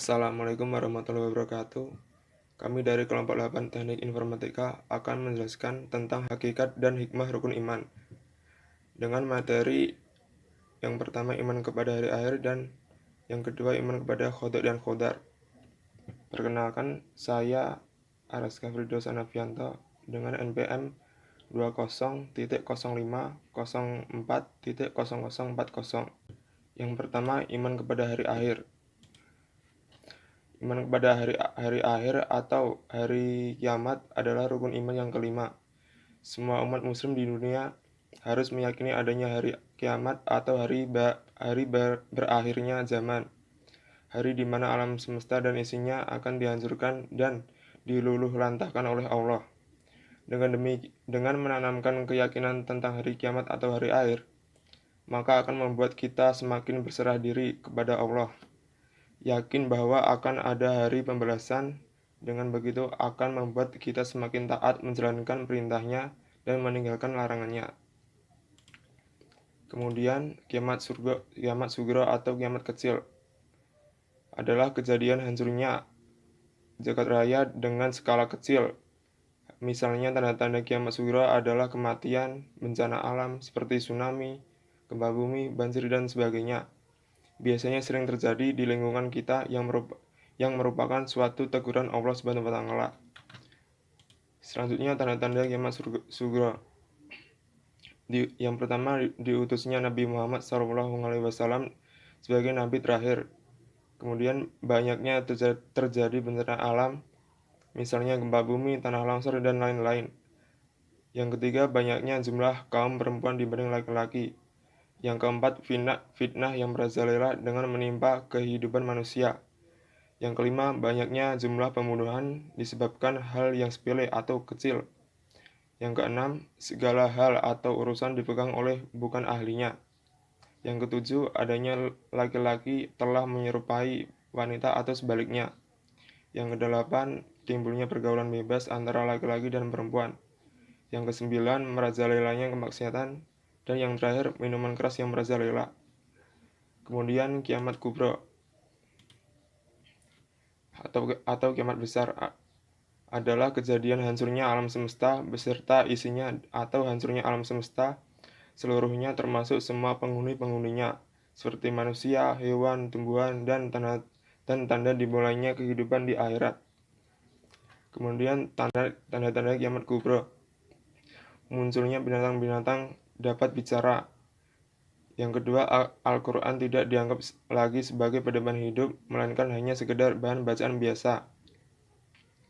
Assalamualaikum warahmatullahi wabarakatuh. Kami dari kelompok 8 Teknik Informatika akan menjelaskan tentang hakikat dan hikmah rukun iman. Dengan materi yang pertama iman kepada hari akhir dan yang kedua iman kepada qada dan qadar. Perkenalkan, saya Araska Firdaus Anafianto dengan NPM 20.05.04.0040. Yang pertama, iman kepada hari akhir. Iman kepada hari akhir atau hari kiamat adalah rukun iman yang kelima. Semua umat muslim di dunia harus meyakini adanya hari kiamat atau berakhirnya zaman. Hari di mana alam semesta dan isinya akan dihancurkan dan diluluhlantahkan oleh Allah. Dengan menanamkan keyakinan tentang hari kiamat atau hari akhir, maka akan membuat kita semakin berserah diri kepada Allah. Yakin bahwa akan ada hari pembalasan, dengan begitu akan membuat kita semakin taat menjalankan perintahnya dan meninggalkan larangannya. Kemudian kiamat sugro atau kiamat kecil adalah kejadian hancurnya jagat raya dengan skala kecil. Misalnya tanda-tanda kiamat sugro adalah kematian, bencana alam seperti tsunami, gempa bumi, banjir dan sebagainya. Biasanya sering terjadi di lingkungan kita yang merupakan suatu teguran Allah Subhanahu wa taala. Selanjutnya tanda-tanda kiamat sugro. Yang pertama diutusnya Nabi Muhammad SAW sebagai nabi terakhir. Kemudian banyaknya terjadi bencana alam, misalnya gempa bumi, tanah longsor dan lain-lain. Yang ketiga banyaknya jumlah kaum perempuan dibanding laki-laki. Yang keempat, fitnah yang merajalela dengan menimpa kehidupan manusia. Yang kelima, banyaknya jumlah pembunuhan disebabkan hal yang sepele atau kecil. Yang keenam, segala hal atau urusan dipegang oleh bukan ahlinya. Yang ketujuh, adanya laki-laki telah menyerupai wanita atau sebaliknya. Yang kedelapan, timbulnya pergaulan bebas antara laki-laki dan perempuan. Yang kesembilan, merajalelanya kemaksiatan. Dan yang terakhir, minuman keras yang merajalela. Kemudian kiamat kubro atau kiamat besar adalah kejadian hancurnya alam semesta beserta isinya atau hancurnya alam semesta seluruhnya termasuk semua penghuni-penghuninya seperti manusia, hewan, tumbuhan, dan tanda dimulainya kehidupan di akhirat. Kemudian tanda-tanda kiamat kubro, munculnya binatang-binatang dapat bicara. Yang kedua, Al-Quran tidak dianggap lagi sebagai pedoman hidup, melainkan hanya sekedar bahan bacaan biasa.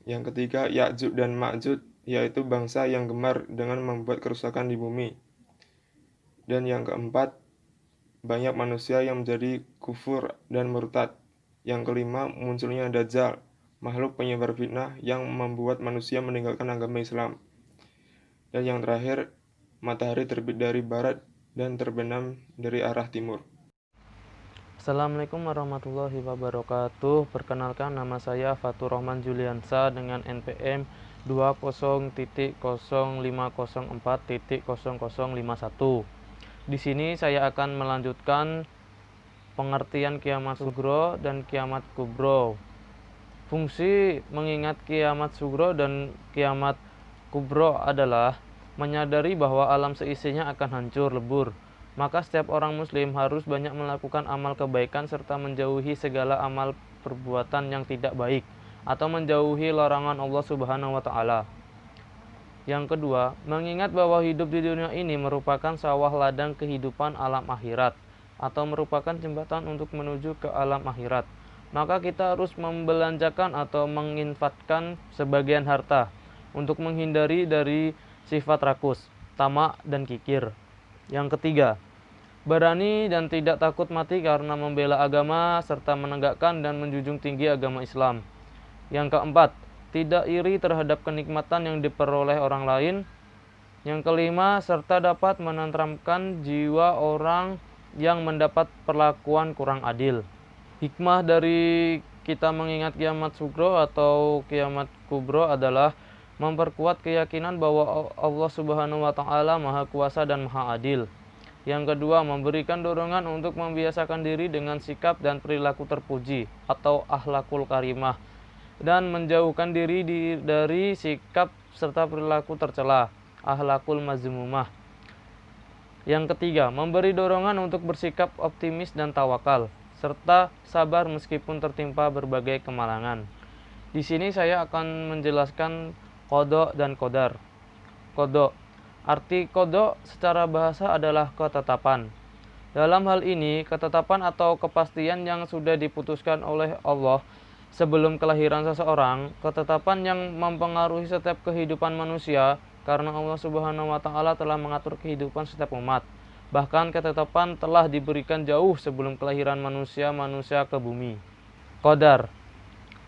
Yang ketiga, Ya'juj dan Ma'juj, yaitu bangsa yang gemar dengan membuat kerusakan di bumi. Dan yang keempat, banyak manusia yang menjadi kufur dan murtad. Yang kelima, munculnya Dajjal, makhluk penyebar fitnah yang membuat manusia meninggalkan agama Islam. Dan yang terakhir, matahari terbit dari barat dan terbenam dari arah timur. Assalamualaikum warahmatullahi wabarakatuh. Perkenalkan, nama saya Fatur Rahman Juliansa dengan NPM 20.0504.0051. Di sini saya akan melanjutkan pengertian kiamat sugro dan kiamat kubro. Fungsi mengingat kiamat sugro dan kiamat kubro adalah menyadari bahwa alam seisinya akan hancur lebur. Maka setiap orang muslim harus banyak melakukan amal kebaikan serta menjauhi segala amal perbuatan yang tidak baik atau menjauhi larangan Allah Subhanahu wa taala. Yang kedua, mengingat bahwa hidup di dunia ini merupakan sawah ladang kehidupan alam akhirat atau merupakan jembatan untuk menuju ke alam akhirat. Maka kita harus membelanjakan atau menginfakkan sebagian harta untuk menghindari dari sifat rakus, tamak, dan kikir. Yang ketiga, berani dan tidak takut mati karena membela agama serta menegakkan dan menjunjung tinggi agama Islam. Yang keempat, tidak iri terhadap kenikmatan yang diperoleh orang lain. Yang kelima, serta dapat menenteramkan jiwa orang yang mendapat perlakuan kurang adil. Hikmah dari kita mengingat kiamat sugro atau kiamat kubro adalah memperkuat keyakinan bahwa Allah Subhanahu wa taala Maha Kuasa dan Maha Adil. Yang kedua, memberikan dorongan untuk membiasakan diri dengan sikap dan perilaku terpuji atau akhlakul karimah, dan menjauhkan diri dari sikap serta perilaku tercela, akhlakul mazmumah. Yang ketiga, memberi dorongan untuk bersikap optimis dan tawakal, serta sabar meskipun tertimpa berbagai kemalangan. Di sini saya akan menjelaskan qada dan qadar. Qada. Arti qada secara bahasa adalah ketetapan. Dalam hal ini, ketetapan atau kepastian yang sudah diputuskan oleh Allah sebelum kelahiran seseorang, ketetapan yang mempengaruhi setiap kehidupan manusia karena Allah Subhanahu wa taala telah mengatur kehidupan setiap umat. Bahkan ketetapan telah diberikan jauh sebelum kelahiran manusia ke bumi. Qadar.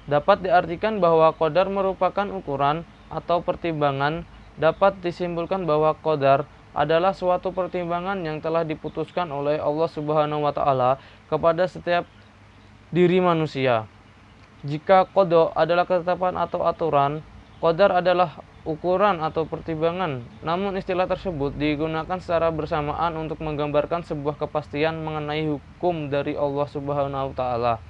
Dapat diartikan bahwa qadar merupakan ukuran atau pertimbangan. Dapat disimpulkan bahwa qadar adalah suatu pertimbangan yang telah diputuskan oleh Allah Subhanahu wa taala kepada setiap diri manusia. Jika qada adalah ketetapan atau aturan, qadar adalah ukuran atau pertimbangan. Namun istilah tersebut digunakan secara bersamaan untuk menggambarkan sebuah kepastian mengenai hukum dari Allah Subhanahu wa taala.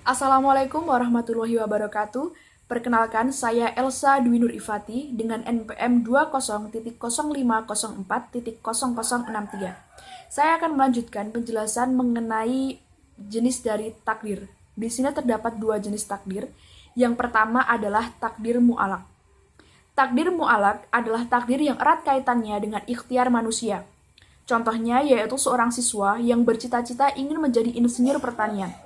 Assalamualaikum warahmatullahi wabarakatuh. Perkenalkan, saya Elsa Dwi Nur Ifati dengan NPM 20.0504.0063. Saya akan melanjutkan penjelasan mengenai jenis dari takdir. Di sini terdapat dua jenis takdir. Yang pertama adalah takdir mu'alaq. Takdir mu'alaq adalah takdir yang erat kaitannya dengan ikhtiar manusia. Contohnya yaitu seorang siswa yang bercita-cita ingin menjadi insinyur pertanian.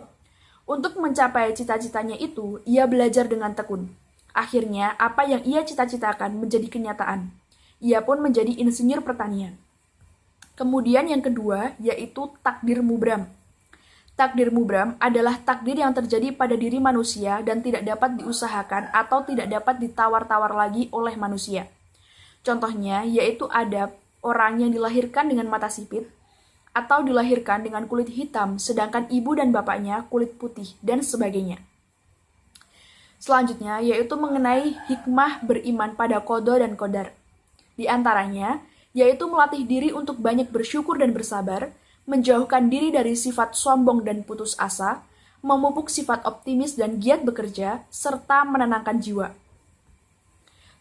Untuk mencapai cita-citanya itu, ia belajar dengan tekun. Akhirnya, apa yang ia cita-citakan menjadi kenyataan. Ia pun menjadi insinyur pertanian. Kemudian yang kedua, yaitu takdir mubram. Takdir mubram adalah takdir yang terjadi pada diri manusia dan tidak dapat diusahakan atau tidak dapat ditawar-tawar lagi oleh manusia. Contohnya, yaitu ada orang yang dilahirkan dengan mata sipit, atau dilahirkan dengan kulit hitam, sedangkan ibu dan bapaknya kulit putih, dan sebagainya. Selanjutnya, yaitu mengenai hikmah beriman pada qada dan qadar. Di antaranya, yaitu melatih diri untuk banyak bersyukur dan bersabar, menjauhkan diri dari sifat sombong dan putus asa, memupuk sifat optimis dan giat bekerja, serta menenangkan jiwa.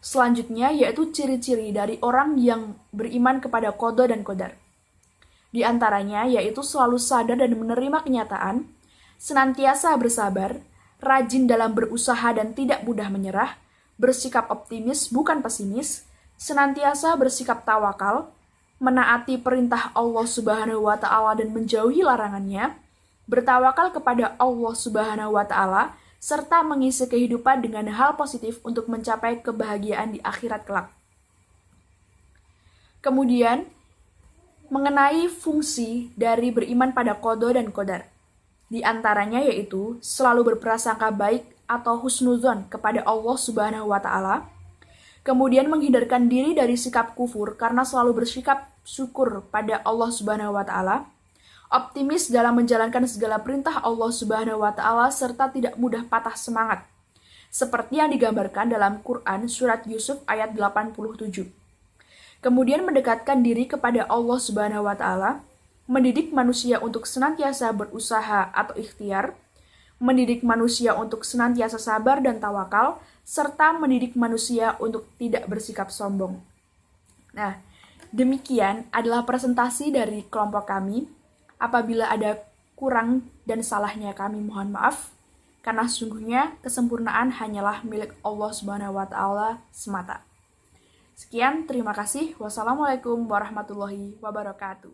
Selanjutnya, yaitu ciri-ciri dari orang yang beriman kepada qada dan qadar. Di antaranya yaitu selalu sadar dan menerima kenyataan, senantiasa bersabar, rajin dalam berusaha dan tidak mudah menyerah, bersikap optimis bukan pesimis, senantiasa bersikap tawakal, menaati perintah Allah Subhanahu wa taala dan menjauhi larangannya, bertawakal kepada Allah Subhanahu wa taala serta mengisi kehidupan dengan hal positif untuk mencapai kebahagiaan di akhirat kelak. Kemudian mengenai fungsi dari beriman pada qada dan qadar. Di antaranya yaitu selalu berprasangka baik atau husnuzon kepada Allah Subhanahu wa taala. Kemudian menghindarkan diri dari sikap kufur karena selalu bersikap syukur pada Allah Subhanahu wa taala. Optimis dalam menjalankan segala perintah Allah Subhanahu wa taala serta tidak mudah patah semangat. Seperti yang digambarkan dalam Quran surat Yusuf ayat 87. Kemudian mendekatkan diri kepada Allah Subhanahu wa taala, mendidik manusia untuk senantiasa berusaha atau ikhtiar, mendidik manusia untuk senantiasa sabar dan tawakal, serta mendidik manusia untuk tidak bersikap sombong. Nah, demikian adalah presentasi dari kelompok kami. Apabila ada kurang dan salahnya kami mohon maaf, karena sungguhnya kesempurnaan hanyalah milik Allah Subhanahu wa taala semata. Sekian, terima kasih. Wassalamualaikum warahmatullahi wabarakatuh.